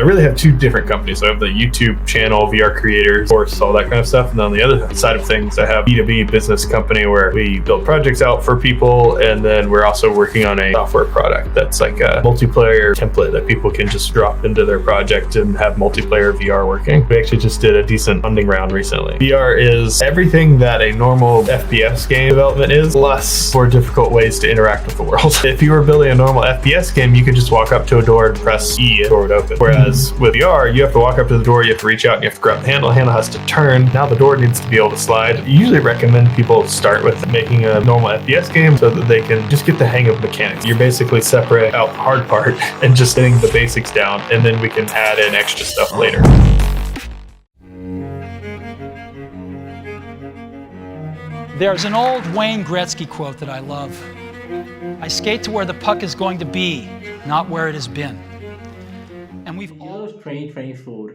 really have two different companies. So I have the YouTube channel, VR creators, course, all that kind of stuff. And on the other side of things, I have B2B business company where we build projects out for people. And then we're also working on a software product that's like a multiplayer template that people can just drop into their project and have multiplayer VR working. We actually just did a decent funding round recently. VR is everything that a normal FPS game development is, plus more difficult ways to interact with the world. If you were building a normal FPS game, you could just walk up to a door and press E and the door would open. Whereas with VR, you have to walk up to the door, you have to reach out, and you have to grab the handle. The handle has to turn. Now the door needs to be able to slide. I usually recommend people start with making a normal FPS game so that they can just get the hang of mechanics. You're basically separate out the hard part and just getting the basics down, and then we can add in extra stuff later. There's an old Wayne Gretzky quote that I love. I skate to where the puck is going to be, not where it has been. And we've all 2024,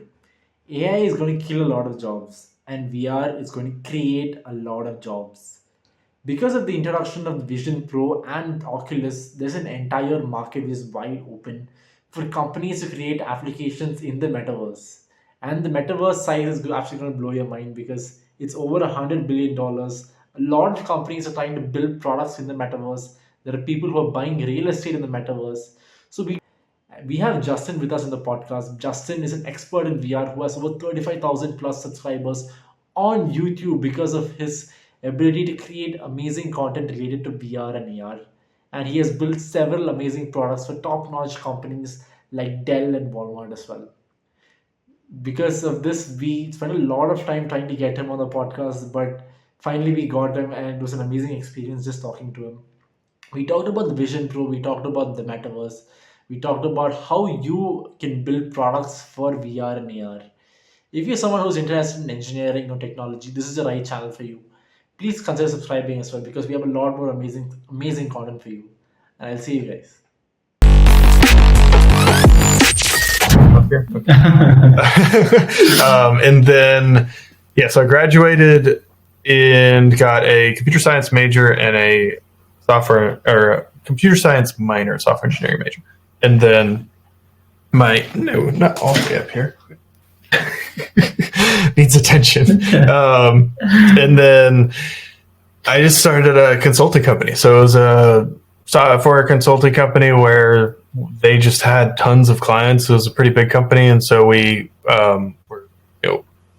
AI is going to kill a lot of jobs and VR is going to create a lot of jobs. Because of the introduction of Vision Pro and Oculus, there's an entire market which is wide open for companies to create applications in the metaverse. And the metaverse size is actually going to blow your mind because it's over $100 billion. A lot of companies are trying to build products in the metaverse. There are people who are buying real estate in the metaverse. So we have Justin with us in the podcast. Justin is an expert in VR who has over 35,000 plus subscribers on YouTube because of his ability to create amazing content related to VR and AR. And he has built several amazing products for top-notch companies like Dell and Walmart as well. Because of this, we spent a lot of time trying to get him on the podcast, but finally we got him and it was an amazing experience just talking to him. We talked about the Vision Pro, we talked about the metaverse, we talked about how you can build products for VR and AR. If you're someone who's interested in engineering or technology, this is the right channel for you. Please consider subscribing as well because we have a lot more amazing content for you. And I'll see you guys. And then, so I graduated and got a computer science major and a computer science minor, software engineering major. And then not all the way up here. Needs attention. And then I just started a consulting company. So it was a software consulting company where they just had tons of clients. It was a pretty big company. And so we were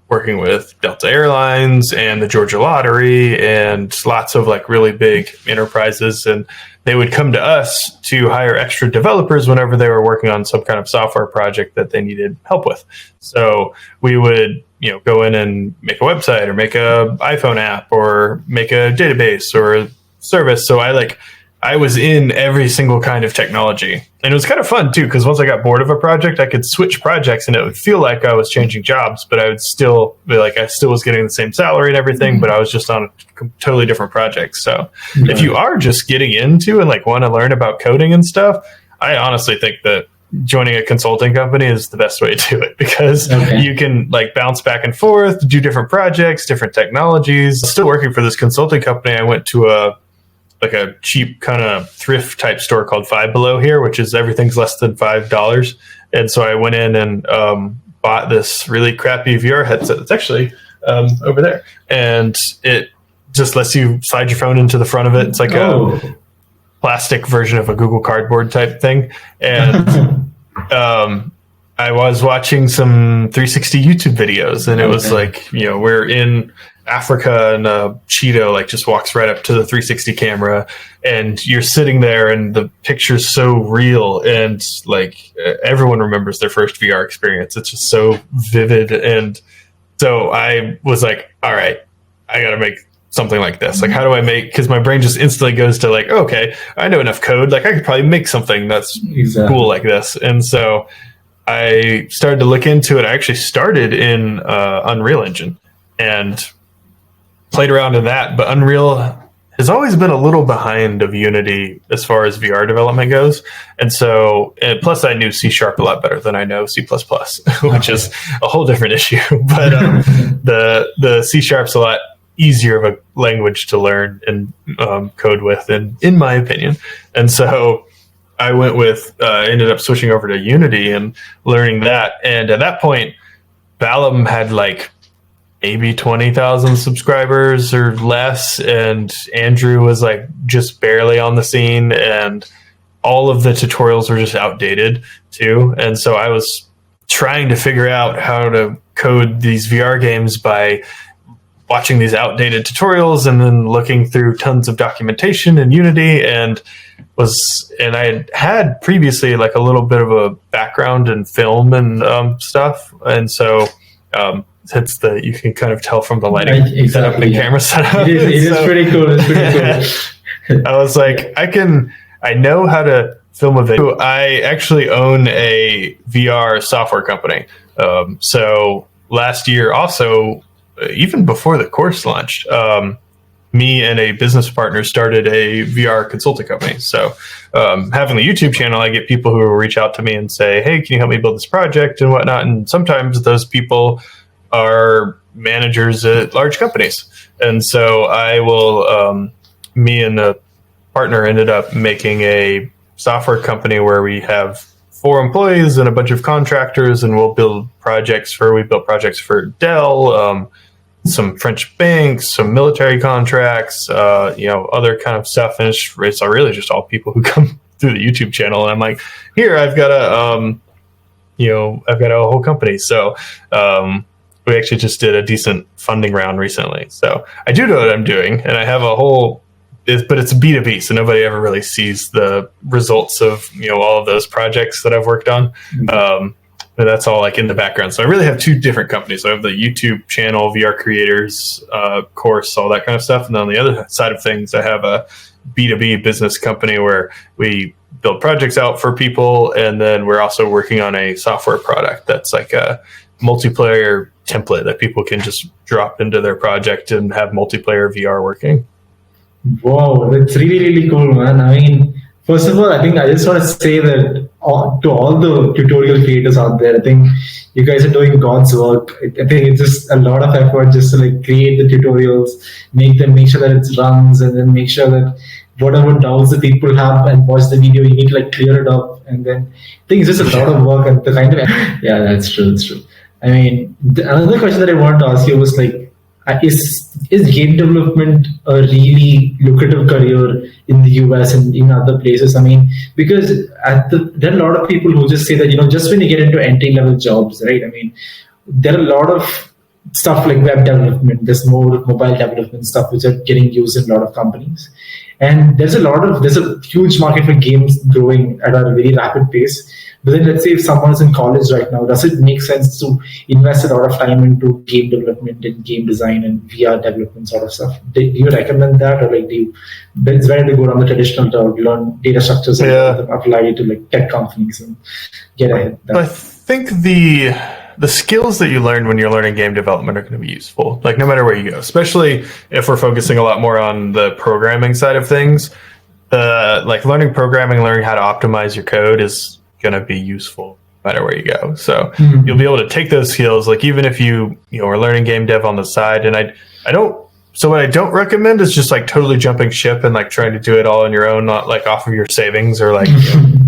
working with Delta Airlines and the Georgia Lottery and lots of like really big enterprises. And they would come to us to hire extra developers whenever they were working on some kind of software project that they needed help with. So we would, go in and make a website or make a iPhone app or make a database or a service. So I was in every single kind of technology. And it was kind of fun too, because once I got bored of a project, I could switch projects and it would feel like I was changing jobs, but I would still be like, I still was getting the same salary and everything, but I was just on a totally different project. So if you are just getting into and want to learn about coding and stuff, I honestly think that joining a consulting company is the best way to do it because you can bounce back and forth, do different projects, different technologies. Still working for this consulting company, I went to a cheap kind of thrift type store called Five Below here, which is everything's less than $5. And so I went in and bought this really crappy VR headset. It's actually over there. And it just lets you slide your phone into the front of it. It's like a plastic version of a Google Cardboard type thing. And I was watching some 360 YouTube videos and it was we're in Africa and a Cheeto just walks right up to the 360 camera and you're sitting there and the picture's so real and everyone remembers their first VR experience. It's just so vivid. And so I was like, all right, I got to make something like this. How do I because my brain just instantly goes to okay, I know enough code. I could probably make something that's cool like this. And so I started to look into it. I actually started in Unreal Engine and played around in that, but Unreal has always been a little behind of Unity as far as VR development goes. And so, plus I knew C# a lot better than I know C++, which is a whole different issue. But the C#'s a lot easier of a language to learn and code with, in my opinion. And so I went with, ended up switching over to Unity and learning that. And at that point, Balam had like maybe 20,000 subscribers or less. And Andrew was like just barely on the scene. And all of the tutorials were just outdated too. And so I was trying to figure out how to code these VR games by watching these outdated tutorials and then looking through tons of documentation in Unity, and I had previously like a little bit of a background in film and stuff, and so it's you can kind of tell from the lighting setup and camera setup. It is pretty cool. It's pretty cool. I was like, I know how to film a video. I actually own a VR software company. So last year also, even before the course launched, me and a business partner started a VR consulting company. So having the YouTube channel, I get people who will reach out to me and say, hey, can you help me build this project and whatnot? And sometimes those people are managers at large companies. And so I will, me and a partner ended up making a software company where we have 4 employees and a bunch of contractors, and we built projects for DELL, some French banks, some military contracts, other kind of stuff. And it's really just all people who come through the YouTube channel. And I'm like, here, I've got a whole company. So we actually just did a decent funding round recently. So I do know what I'm doing, and I have a whole, but it's B2B, so nobody ever really sees the results of all of those projects that I've worked on. But that's all like in the background. So I really have 2 different companies. So I have the YouTube channel, VR creators course, all that kind of stuff. And then on the other side of things, I have a B2B business company where we build projects out for people. And then we're also working on a software product that's like a multiplayer template that people can just drop into their project and have multiplayer VR working. Wow, that's really, really cool, man. I mean, first of all, I think I just want to say that to all the tutorial creators out there, I think you guys are doing God's work. I think it's just a lot of effort just to like create the tutorials, make sure that it runs, and then make sure that whatever doubts the people have and watch the video, you need to like clear it up. And then I think it's just a lot of work, and the kind of yeah, that's true. That's true. I mean, another question that I wanted to ask you was like, is game development a really lucrative career in the US and in other places? I mean, because there are a lot of people who just say that, just when you get into entry-level jobs, right? I mean, there are a lot of stuff like web development, there's more mobile development stuff which are getting used in a lot of companies. And there's a huge market for games growing at a very rapid pace. But then let's say if someone is in college right now, does it make sense to invest a lot of time into game development and game design and VR development sort of stuff? Do you recommend that, or like it's better to go down the traditional route, learn data structures and apply it to like tech companies and get ahead? I think the skills that you learn when you're learning game development are going to be useful, like no matter where you go, especially if we're focusing a lot more on the programming side of things. Like learning programming, learning how to optimize your code is going to be useful no matter where you go. So you'll be able to take those skills, like even if you are learning game dev on the side. And so what I don't recommend is just like totally jumping ship and like trying to do it all on your own, not like off of your savings or like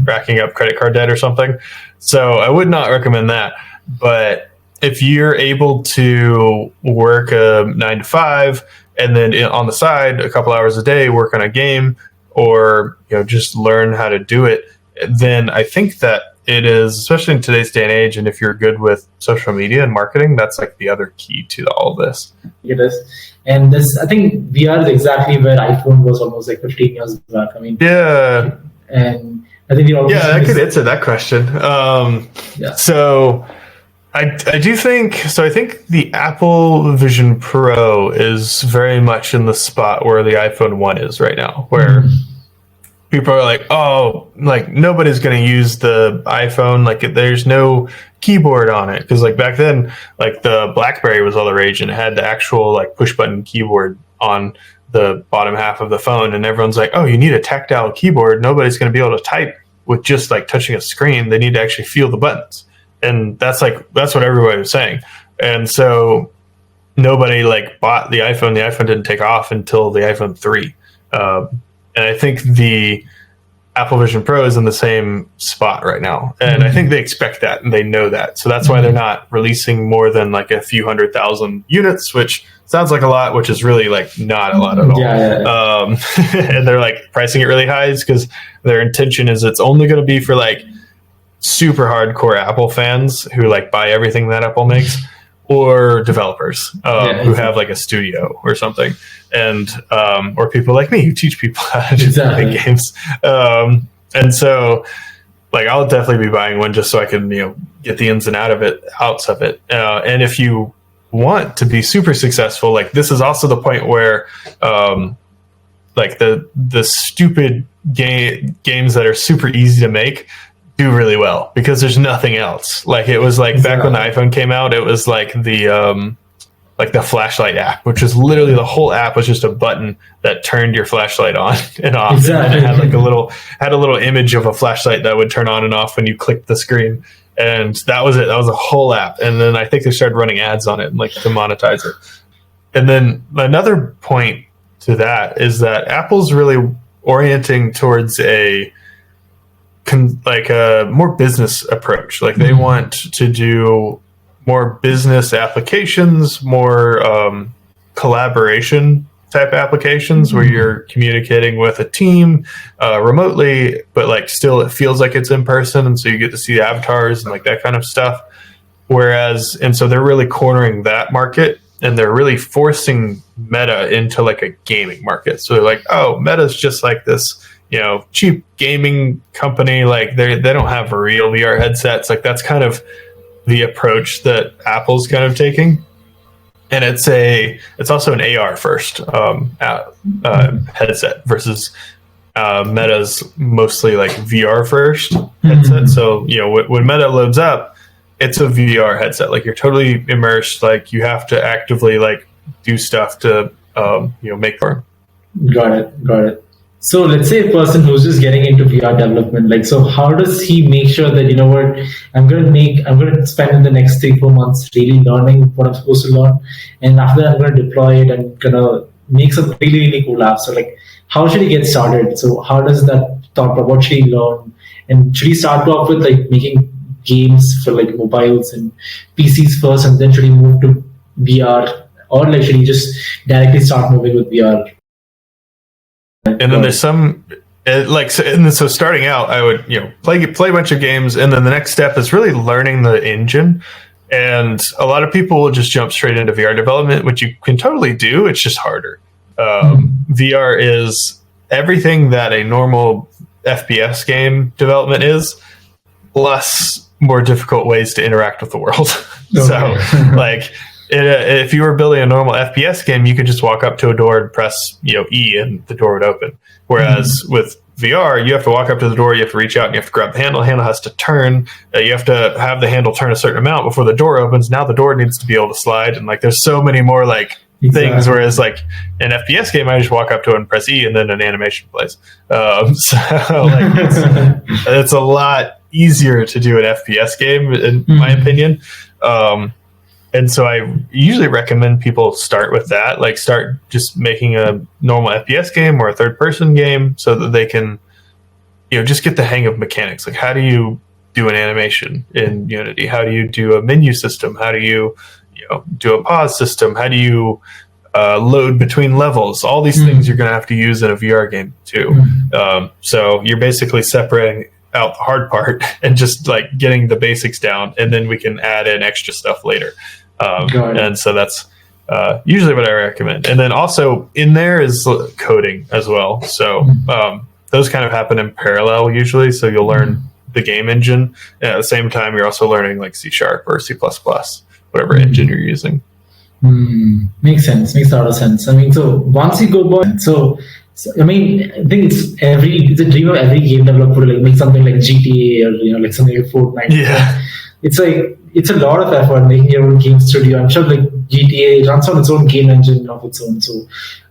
racking up credit card debt or something. So I would not recommend that. But if you're able to work a 9 to 5 and then on the side a couple hours a day work on a game, or just learn how to do it, then I think that it is, especially in today's day and age, and if you're good with social media and marketing, that's like the other key to all of this. It is. And I think VR is exactly where iPhone was almost like 15 years back. I mean, yeah. And I think I could answer that question. So I do think, I think the Apple Vision Pro is very much in the spot where the iPhone 1 is right now, where people are like, oh, like nobody's going to use the iPhone. Like there's no keyboard on it. Cause like back then, like the BlackBerry was all the rage and it had the actual like push button keyboard on the bottom half of the phone. And everyone's like, oh, you need a tactile keyboard. Nobody's going to be able to type with just like touching a screen. They need to actually feel the buttons. And that's what everybody was saying. And so nobody like bought the iPhone. The iPhone didn't take off until the iPhone 3. And I think Apple Vision Pro is in the same spot right now. And I think they expect that and they know that. So that's why they're not releasing more than like a few 100,000 units, which sounds like a lot, which is really like not a lot at all. And they're like pricing it really high because their intention is it's only going to be for like super hardcore Apple fans who like buy everything that Apple makes, or developers who have like a studio or something, and or people like me who teach people how to make games. And so like I'll definitely be buying one just so I can get the ins and outs of it. And if you want to be super successful, like this is also the point where like the stupid games that are super easy to make do really well because there's nothing else. Like it was like back when the iPhone came out, it was like the flashlight app, which was literally the whole app was just a button that turned your flashlight on and off. And it had like a little image of a flashlight that would turn on and off when you clicked the screen. And that was it. That was a whole app. And then I think they started running ads on it like to monetize it. And then another point to that is that Apple's really orienting towards a more business approach. Like they want to do more business applications, more collaboration type applications where you're communicating with a team remotely, but like still it feels like it's in person, and so you get to see the avatars and like that kind of stuff. And so they're really cornering that market, and they're really forcing Meta into like a gaming market. So they're like, oh, Meta's just like this cheap gaming company. Like they don't have real VR headsets. Like that's kind of the approach that Apple's kind of taking. And it's also an AR first headset versus Meta's mostly like VR first headset. So, when Meta loads up, it's a VR headset. Like you're totally immersed. Like you have to actively like do stuff to, make it. Got it. So let's say a person who's just getting into VR development, like, so how does he make sure that, I'm going to spend the next 3-4 months really learning what I'm supposed to learn. And after that, I'm going to deploy it and going to make some really, really cool apps. So like, how should he get started? So how does that thought about what should he learn? And should he start off with like making games for like mobiles and PCs first, and then should he move to VR? Or like, should he just directly start moving with VR? And then there's some so starting out, I would play a bunch of games, and then the next step is really learning the engine. And a lot of people will just jump straight into VR development, which you can totally do. It's just harder. VR is everything that a normal FPS game development is, plus more difficult ways to interact with the world. So like. If you were building a normal FPS game, you could just walk up to a door and press E and the door would open. Whereas with VR, you have to walk up to the door, you have to reach out, and you have to grab the handle. The handle has to turn. You have to have the handle turn a certain amount before the door opens. Now the door needs to be able to slide, and like there's so many more like things. Whereas like an FPS game, I just walk up to it and press E, and then an animation plays. So like it's a lot easier to do an FPS game, in my opinion. And so I usually recommend people start with that, like start just making a normal FPS game or a third-person game so that they can, just get the hang of mechanics. Like how do you do an animation in Unity? How do you do a menu system? How do you, do a pause system? How do you load between levels? All these things you're going to have to use in a VR game too. So you're basically separating out the hard part and just like getting the basics down, and then we can add in extra stuff later. And so that's usually what I recommend. And then also in there is coding as well. So those kind of happen in parallel usually. So you'll learn the game engine, and at the same time you're also learning like C# or C++, whatever engine you're using. Makes sense. Makes a lot of sense. I mean, so once you go by, I mean, I think it's a dream of every game developer to like make something like GTA or like something like Fortnite. Yeah. It's like it's a lot of effort making your own game studio. I'm sure like GTA runs on its own game engine of its own. So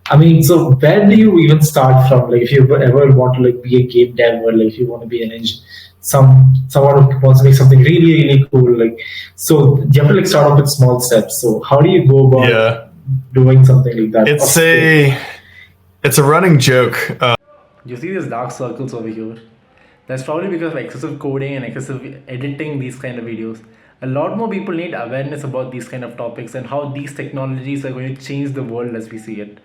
I mean, so where do you even start from? Like if you ever want to like be a game dev, or like if you want to be an engineer, someone who wants to make something really, really cool. Like, so you have to like start off with small steps. So how do you go about doing something like that? It's a running joke. You see these dark circles over here? That's probably because of excessive coding and excessive editing these kind of videos. A lot more people need awareness about these kind of topics and how these technologies are going to change the world as we see it.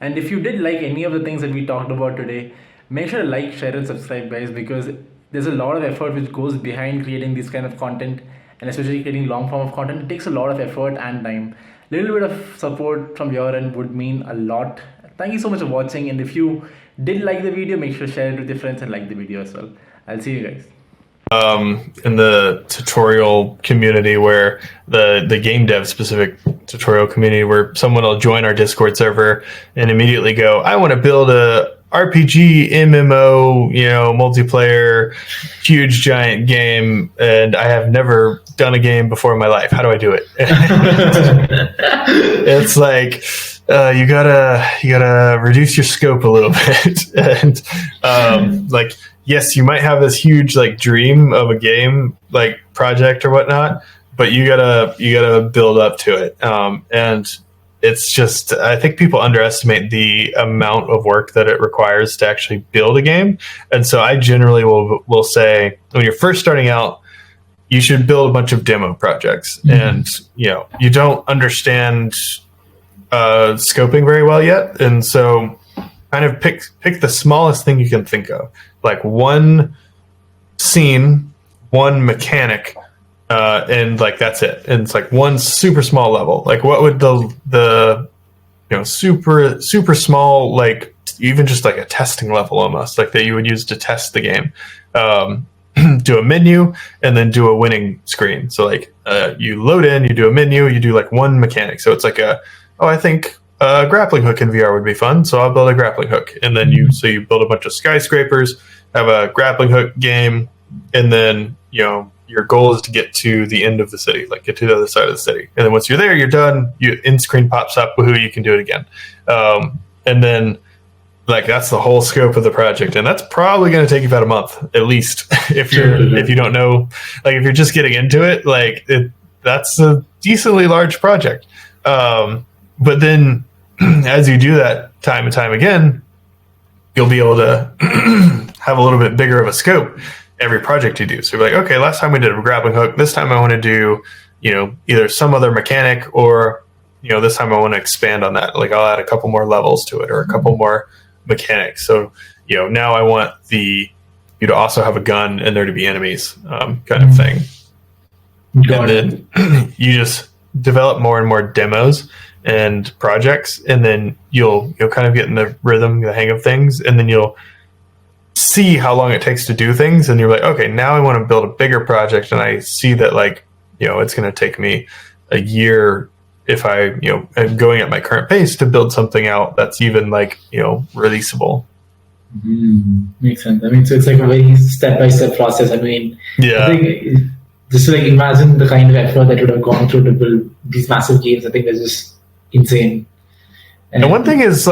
And if you did like any of the things that we talked about today, make sure to like, share, and subscribe, guys, because there's a lot of effort which goes behind creating this kind of content, and especially creating long form of content. It takes a lot of effort and time. Little bit of support from your end would mean a lot. Thank you so much for watching, and if you did like the video, make sure to share it with your friends and like the video as well. I'll see you guys. In the tutorial community, where the game dev specific tutorial community, where someone will join our Discord server and immediately go, I want to build a RPG MMO, multiplayer, huge giant game, and I have never done a game before in my life. How do I do it? It's like you gotta reduce your scope a little bit, and yes, you might have this huge dream of a game project or whatnot, but you gotta build up to it, and it's just, I think people underestimate the amount of work that it requires to actually build a game. And so I generally will say, when you're first starting out, you should build a bunch of demo projects. Mm-hmm. And you don't understand scoping very well yet, and so kind of pick the smallest thing you can think of, like one scene, one mechanic, and that's it. And it's one super small level. What would the super small, even just a testing level almost, that you would use to test the game, do a menu and then do a winning screen. So you load in, you do a menu, you do one mechanic. So it's I think a grappling hook in VR would be fun, so I'll build a grappling hook. And then you build a bunch of skyscrapers, have a grappling hook game, and then your goal is to get to the end of the city, get to the other side of the city. And then once you're there, you're done. End screen pops up, woohoo, you can do it again. And then that's the whole scope of the project, and that's probably going to take you about a month at least if you don't know, if you're just getting into it, that's a decently large project. But then as you do that time and time again, you'll be able to have a little bit bigger of a scope every project you do. So you're okay, last time we did a grappling hook, this time I want to do, either some other mechanic, or, this time I want to expand on that. I'll add a couple more levels to it, or a couple more mechanics. So, now I want you to also have a gun and there to be enemies, kind of thing. And then you just develop more and more demos and projects, and then you'll kind of get in the rhythm, the hang of things, and then you'll see how long it takes to do things, and you're okay, now I want to build a bigger project, and I see that it's going to take me a year if I am going at my current pace to build something out that's even releasable. Makes sense. I mean, so it's a very step-by-step process. I mean, yeah. I think just imagine the kind of effort that would have gone through to build these massive games. I think that's just insane. And one thing is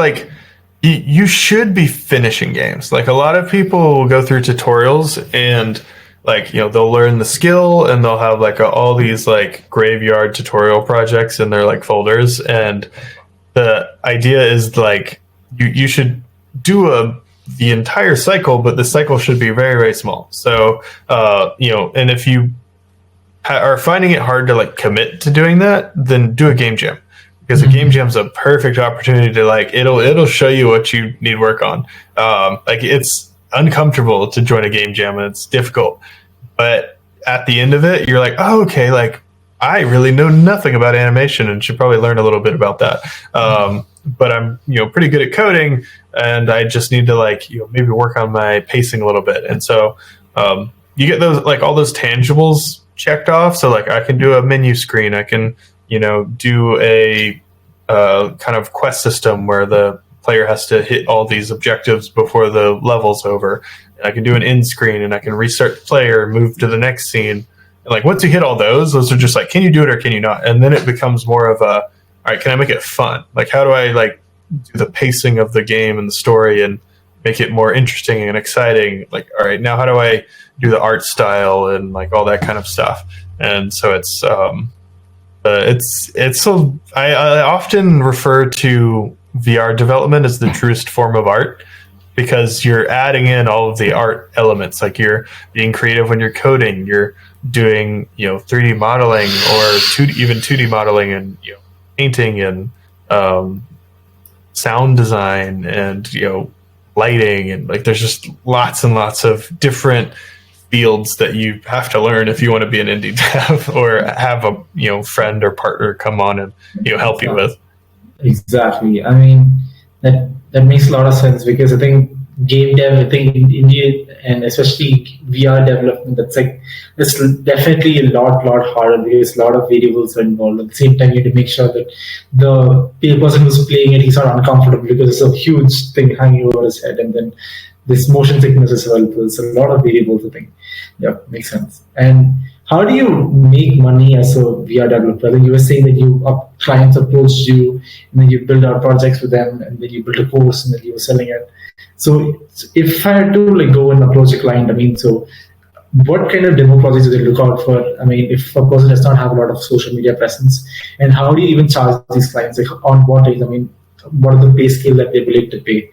you should be finishing games. A lot of people will go through tutorials and they'll learn the skill, and they'll have all these graveyard tutorial projects in their folders. And the idea is you should do the entire cycle, but the cycle should be very, very small. So, and if you are finding it hard to commit to doing that, then do a game jam. Because a game jam's a perfect opportunity to it'll show you what you need work on. It's uncomfortable to join a game jam, and it's difficult, but at the end of it, you're oh, okay, I really know nothing about animation and should probably learn a little bit about that. But I'm pretty good at coding, and I just need to maybe work on my pacing a little bit. And so you get those all those tangibles checked off. So I can do a menu screen, I can do a kind of quest system where the player has to hit all these objectives before the level's over. And I can do an end screen, and I can restart the player and move to the next scene. And once you hit all those are just can you do it or can you not? And then it becomes more of all right, can I make it fun? How do I do the pacing of the game and the story and make it more interesting and exciting? All right, now how do I do the art style and all that kind of stuff? And so I often refer to VR development as the truest form of art, because you're adding in all of the art elements. Like you're being creative when you're coding, you're doing 3D modeling or 2D modeling, and painting and sound design and lighting, and like there's just lots and lots of different fields that you have to learn if you want to be an indie dev or have a friend or partner come on and help you with. Exactly. I mean, that makes a lot of sense, because I think game dev, I think in India, and especially VR development, it's definitely a lot harder, because a lot of variables are involved. At the same time, you have to make sure that the person who's playing it, he's not uncomfortable, because it's a huge thing hanging over his head, and then this motion sickness as well. There's a lot of variables, I think. Yeah, makes sense. And how do you make money as a VR developer? I think you were saying that clients approached you, and then you build out projects with them, and then you build a course, and then you were selling it. So if I had to go and approach a client, I mean, so what kind of demo projects do they look out for? I mean, if a person does not have a lot of social media presence, and how do you even charge these clients? Like on what age? I mean, what are the pay scale that they're willing to pay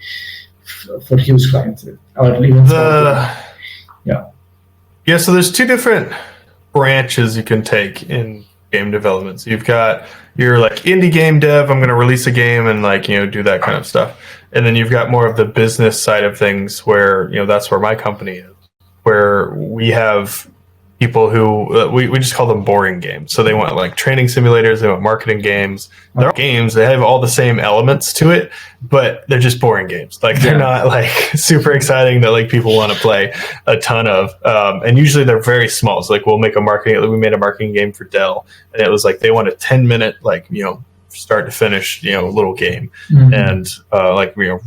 for huge clients, or even Yeah, so there's two different branches you can take in game development. So you've got your like indie game dev, I'm going to release a game and do that kind of stuff. And then you've got more of the business side of things where, that's where my company is, where we have people who we just call them boring games. So they want like training simulators, they want marketing games. They're all games, they have all the same elements to it, but they're just boring games. Like they're not like super exciting that like people want to play a ton of. And usually they're very small. So like we made a marketing game for DELL, and it was like they want a 10-minute start to finish little game, and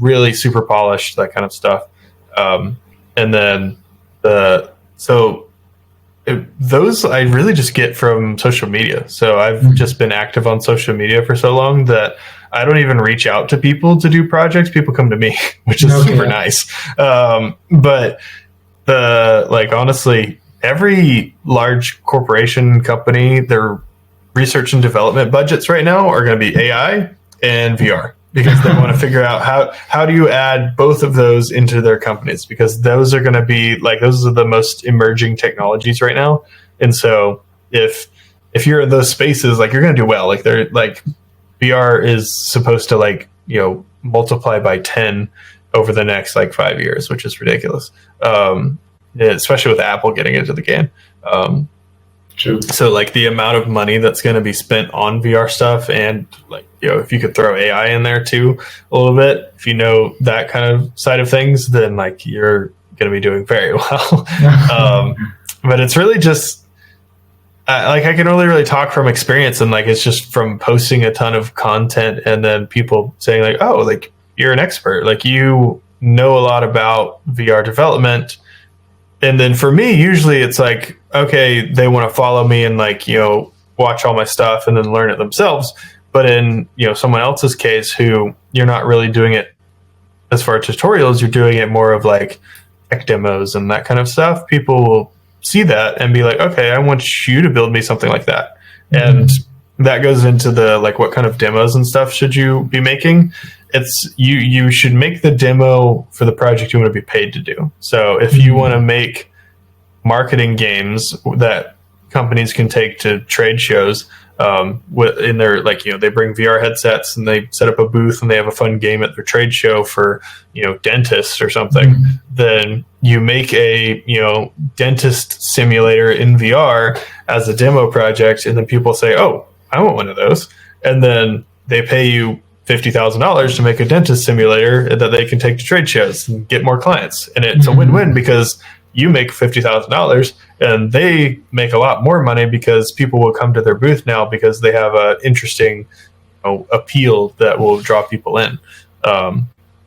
really super polished, that kind of stuff. And then those I really just get from social media. So I've just been active on social media for so long that I don't even reach out to people to do projects. People come to me, which is super nice. But honestly, every large corporation company, their research and development budgets right now are going to be AI and VR, because they want to figure out how do you add both of those into their companies, because those are going to be those are the most emerging technologies right now. And so if you're in those spaces, you're going to do well. They're VR is supposed to multiply by 10 over the next 5 years, which is ridiculous. Especially with Apple getting into the game. True. So the amount of money that's going to be spent on VR stuff, and if you could throw AI in there too a little bit, if you know that kind of side of things, then you're going to be doing very well. But it's really just I can only really talk from experience, and it's just from posting a ton of content and then people saying you're an expert, you know a lot about VR development. And then for me, usually it's okay, they want to follow me and watch all my stuff and then learn it themselves. But in someone else's case, who you're not really doing it as far as tutorials, you're doing it more of tech demos and that kind of stuff. People will see that and be like, okay, I want you to build me something like that. Mm-hmm. And that goes into the what kind of demos and stuff should you be making. It's you should make the demo for the project you want to be paid to do. So if you want to make marketing games that companies can take to trade shows, in their they bring VR headsets and they set up a booth and they have a fun game at their trade show for dentists or something, then you make a dentist simulator in VR as a demo project, and then people say, oh, I want one of those, and then they pay you $50,000 to make a dentist simulator that they can take to trade shows and get more clients. And it's a win-win, because you make $50,000 and they make a lot more money, because people will come to their booth now because they have an interesting appeal that will draw people in. So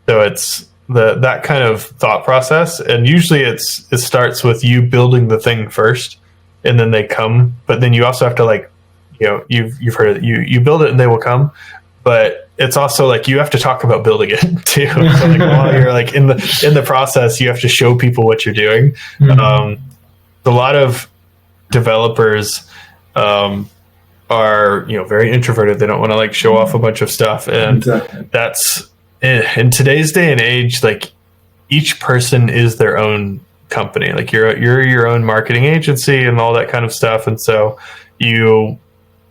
it's that kind of thought process. And usually it starts with you building the thing first, and then they come. But then you also have to you've heard it, you build it and they will come. But it's also you have to talk about building it too. So while you're in the process, you have to show people what you're doing. A lot of developers are very introverted. They don't want to show off a bunch of stuff, and that's in today's day and age. each person is their own company. Like you're your own marketing agency and all that kind of stuff. And so you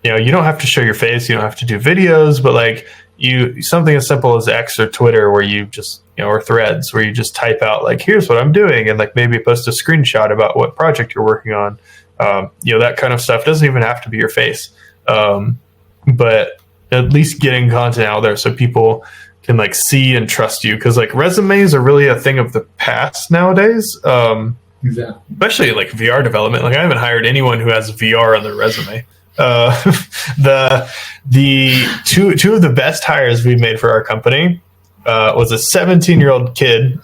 don't have to show your face, you don't have to do videos, but like something as simple as X or Twitter where you just, or Threads where you just type out like, here's what I'm doing, and like maybe post a screenshot about what project you're working on. That kind of stuff doesn't even have to be your face. But at least getting content out there so people can like see and trust you, because like resumes are really a thing of the past nowadays. Exactly. Especially like VR development. Like I haven't hired anyone who has VR on their resume. The two of the best hires we've made for our company was a 17-year-old kid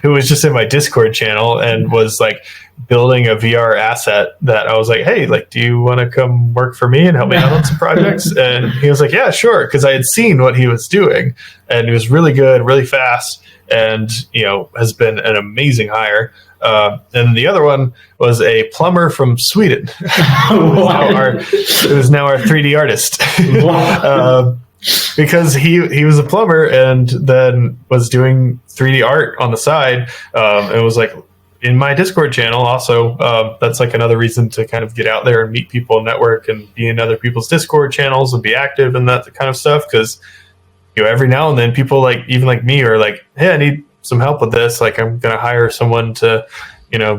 who was just in my Discord channel and was like building a VR asset that I was like, hey, like, do you want to come work for me and help me out on some projects? And he was like, yeah, sure. Because I had seen what he was doing, and he was really good, really fast, and has been an amazing hire. And the other one was a plumber from Sweden who's now our 3D artist. Because he was a plumber and then was doing 3D art on the side. It was like in my Discord channel also. That's like another reason to kind of get out there and meet people, network, and be in other people's Discord channels and be active and that kind of stuff. Because every now and then people like even like me are like, hey, I need some help with this. Like I'm going to hire someone to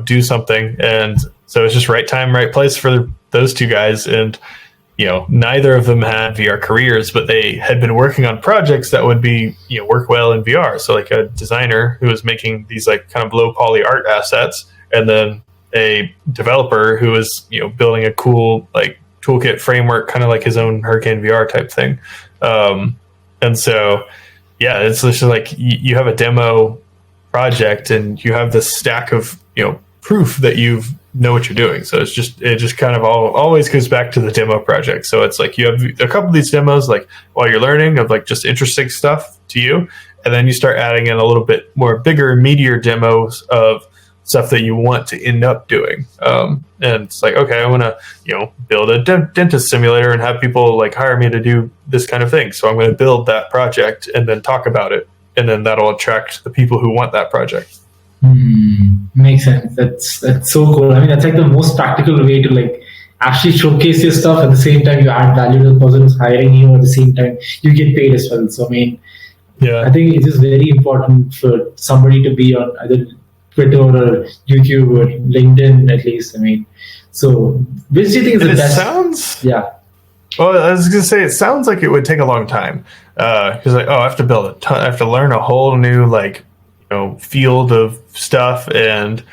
do something. And so it's just right time, right place for those two guys. And neither of them had VR careers, but they had been working on projects that would be, work well in VR. So like a designer who was making these like kind of low poly art assets, and then a developer who was, building a cool like toolkit framework, kind of like his own Hurricane VR type thing. And so, yeah, it's just like you have a demo project and you have this stack of, proof that you know what you're doing. So it just kind of always goes back to the demo project. So it's like you have a couple of these demos like while you're learning of like just interesting stuff to you, and then you start adding in a little bit more bigger, meatier demos of stuff that you want to end up doing. And it's like, okay, I want to build a dentist simulator and have people like hire me to do this kind of thing. So I'm going to build that project and then talk about it, and then that'll attract the people who want that project. Makes sense. That's so cool. I mean, that's like the most practical way to like actually showcase your stuff. At the same time, you add value to the person who's hiring you. At the same time, you get paid as well. So I mean, yeah, I think it is very important for somebody to be on either Twitter or YouTube or LinkedIn at least. I mean, so which do you think is the best? Sounds. Yeah. Well, I was going to say, it sounds like it would take a long time because like, I have to build a ton. I have to learn a whole new like field of stuff and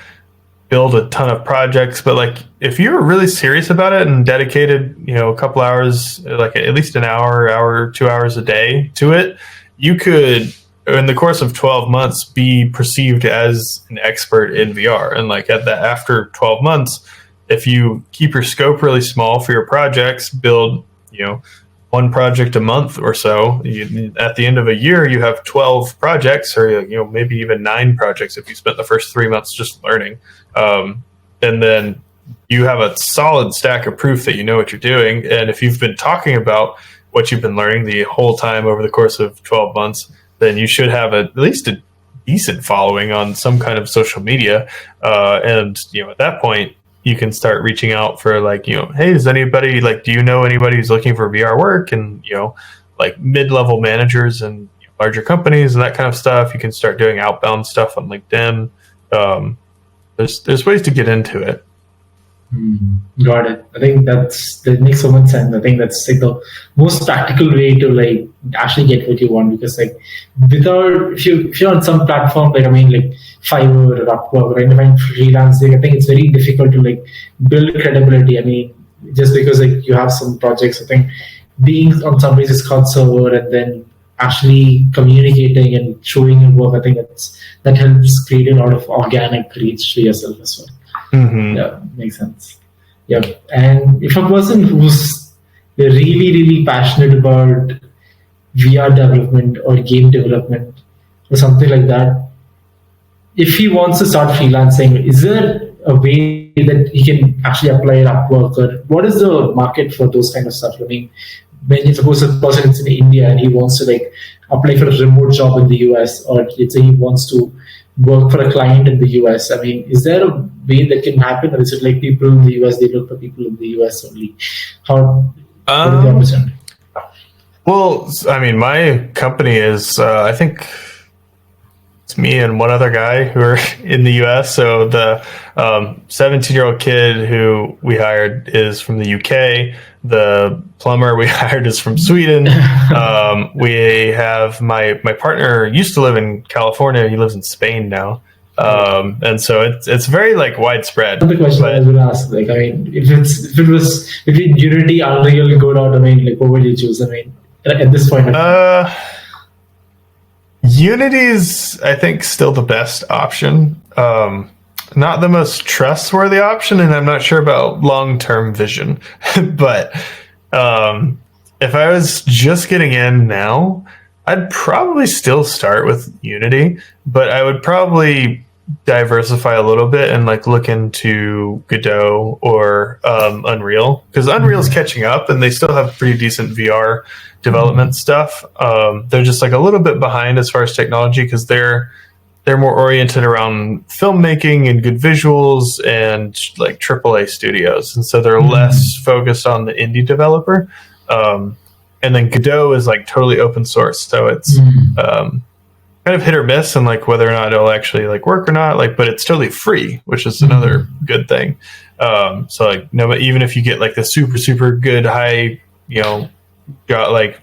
build a ton of projects. But like if you're really serious about it and dedicated a couple hours, like at least an hour 2 hours a day to it, you could in the course of 12 months be perceived as an expert in VR. And like after 12 months, if you keep your scope really small for your projects, build one project a month or so, at the end of a year, you have 12 projects, or maybe even 9 projects if you spent the first 3 months just learning. And then you have a solid stack of proof that you know what you're doing. And if you've been talking about what you've been learning the whole time over the course of 12 months, then you should have at least a decent following on some kind of social media. And at that point, you can start reaching out for like, hey, is anybody like, do you know anybody who's looking for VR work? And, like mid-level managers and larger companies and that kind of stuff. You can start doing outbound stuff on LinkedIn. There's ways to get into it. Got it. I think that makes so much sense. I think that's like the most practical way to like actually get what you want, because like if you're on some platform like like Fiverr or Upwork or anything freelancing, I think it's very difficult to like build credibility. I mean, just because like you have some projects, I think being on somebody's Discord server and then actually communicating and showing your work, I think that helps create a lot of organic reach to yourself as well. Mm-hmm. Yeah, makes sense. Yeah, and if a person who's really, really passionate about VR development or game development or something like that, if he wants to start freelancing, is there a way that he can actually apply at Upwork, or what is the market for those kind of stuff? I mean, when suppose a person is in India and he wants to like apply for a remote job in the US, or let's say he wants to work for a client in the US. I mean, is there a way that can happen, or is it like people in the US they look for people in the US only? How? What is the opportunity? Well, I mean, my company is, I think it's me and one other guy who are in the US. So the 17-year-old kid who we hired is from the UK. The plumber we hired is from Sweden. We have my partner used to live in California. He lives in Spain now. And so it's very like widespread. Another question I was going to ask, like, I mean, if it was between Unity, Unreal, Godot, I mean, like, what would you choose? I mean, at this point, Unity's, I think, still the best option. Not the most trustworthy option, and I'm not sure about long-term vision. But if I was just getting in now, I'd probably still start with Unity, but I would probably diversify a little bit and like look into Godot or Unreal, because Unreal's catching up and they still have pretty decent VR development stuff. They're just like a little bit behind as far as technology, because they're more oriented around filmmaking and good visuals and like AAA studios, and so they're less focused on the indie developer. And then Godot is like totally open source, so it's kind of hit or miss, and like whether or not it'll actually like work or not. Like, but it's totally free, which is another good thing. So like, no, but even if you get like the super good high, got like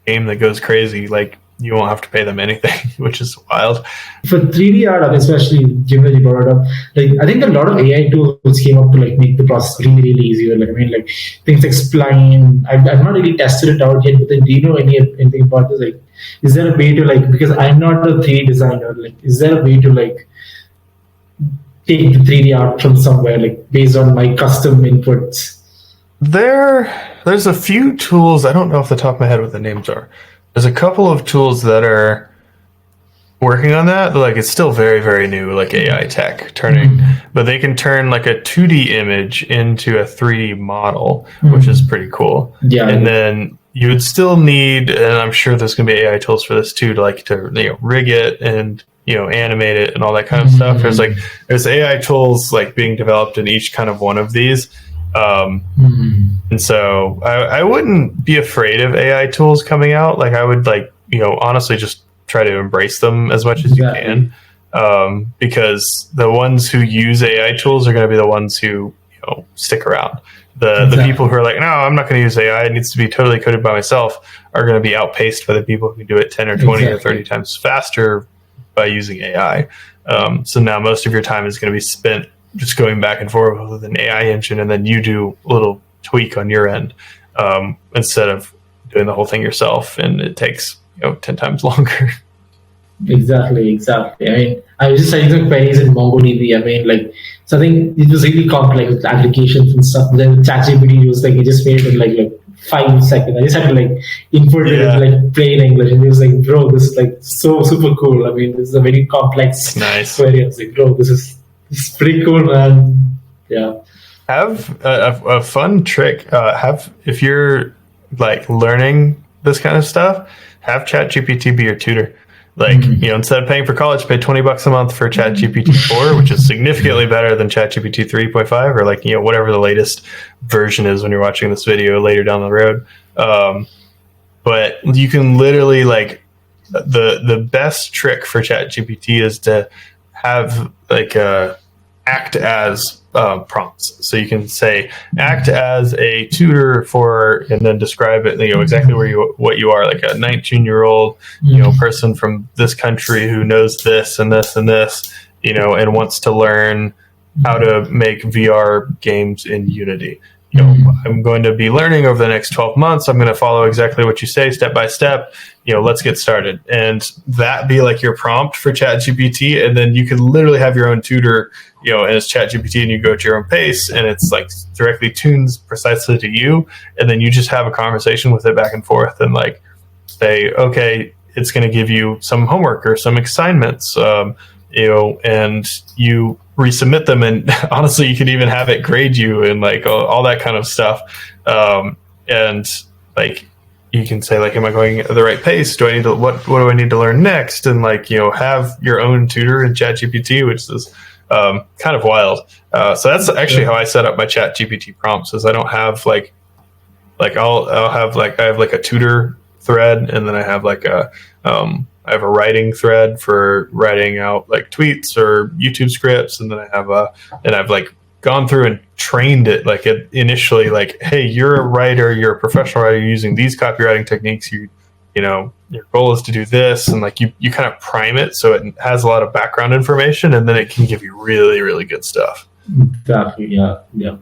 game that goes crazy, like you won't have to pay them anything, which is wild. For 3D art, especially given that you brought it up, like I think a lot of AI tools came up to like make the process really easier. Like I mean, like things like Spline. I've not really tested it out yet, but then do you know anything about this? Like, is there a way to like, because I'm not a 3D designer, like is there a way to like take the 3D art from somewhere, like based on my custom inputs? There's a few tools. I don't know off the top of my head what the names are. There's a couple of tools that are working on that, but like it's still very new, like AI tech turning, but they can turn like a 2D image into a 3D model, which is pretty cool. Yeah. And then you would still need, and I'm sure there's going to be AI tools for this too, to like to rig it and animate it and all that kind of stuff. There's AI tools like being developed in each kind of one of these. And so I wouldn't be afraid of AI tools coming out. Like I would honestly just try to embrace them as much as you can. Because the ones who use AI tools are going to be the ones who, stick around. The people who are like, no, I'm not going to use AI, it needs to be totally coded by myself, are going to be outpaced by the people who can do it 10 or 20 or 30 times faster by using AI. So now most of your time is going to be spent just going back and forth with an AI engine, and then you do a little tweak on your end instead of doing the whole thing yourself, and it takes 10 times longer. Exactly. I mean, I was just writing some queries in MongoDB. I mean, like, so I think it was really complex with applications and stuff. Then ChatGPT was like, it just made it in like 5 seconds. I just had to like input it in like plain English, and it was like, bro, this is like so super cool. I mean, this is a very complex query. I was like, bro, this is pretty cool, man. Yeah. Have a fun trick. If you're like learning this kind of stuff, have ChatGPT be your tutor. Like, instead of paying for college, pay $20 a month for ChatGPT 4, which is significantly better than ChatGPT 3.5, or like, whatever the latest version is when you're watching this video later down the road. But you can literally like the best trick for ChatGPT is to have like act as prompts. So you can say act as a tutor for, and then describe it, exactly what you are, like a 19-year-old person from this country who knows this and this and this, and wants to learn how to make VR games in Unity. I'm going to be learning over the next 12 months. I'm going to follow exactly what you say step by step. Let's get started. And that be like your prompt for ChatGPT. And then you can literally have your own tutor, and it's ChatGPT, and you go at your own pace, and it's like directly tunes precisely to you. And then you just have a conversation with it back and forth and like say, okay, it's going to give you some homework or some assignments, and you resubmit them, and honestly you can even have it grade you and like all that kind of stuff, and like you can say like, am I going at the right pace? Do I need to what do I need to learn next? And like, you know, have your own tutor in ChatGPT, which is kind of wild. So that's actually how I set up my ChatGPT prompts. Is I don't have like I'll have like I have like a tutor thread, and then I have like I have a writing thread for writing out like tweets or YouTube scripts, and then I've like gone through and trained it like initially like, hey, you're a writer, you're a professional writer, you're using these copywriting techniques, you know, your goal is to do this, and like you kind of prime it so it has a lot of background information, and then it can give you really, really good stuff. Exactly. Yeah.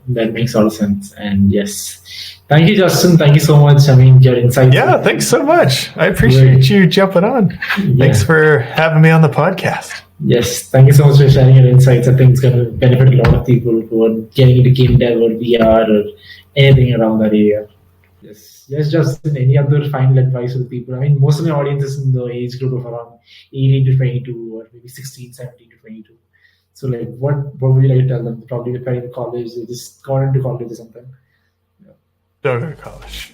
That makes a lot of sense. And yes, thank you, Justin. Thank you so much. I mean, your insights. Yeah, thanks so much. I appreciate you jumping on. Thanks for having me on the podcast. Yes, thank you so much for sharing your insights. I think it's going to benefit a lot of people who are getting into game dev or VR or anything around that area. Yes, Justin, any other final advice for the people? I mean, most of my audience is in the age group of around 18 to 22 or maybe 16, 17 to 22. So like, what would you like to tell them? Probably preparing to college, they just got into college or something. Don't go to college.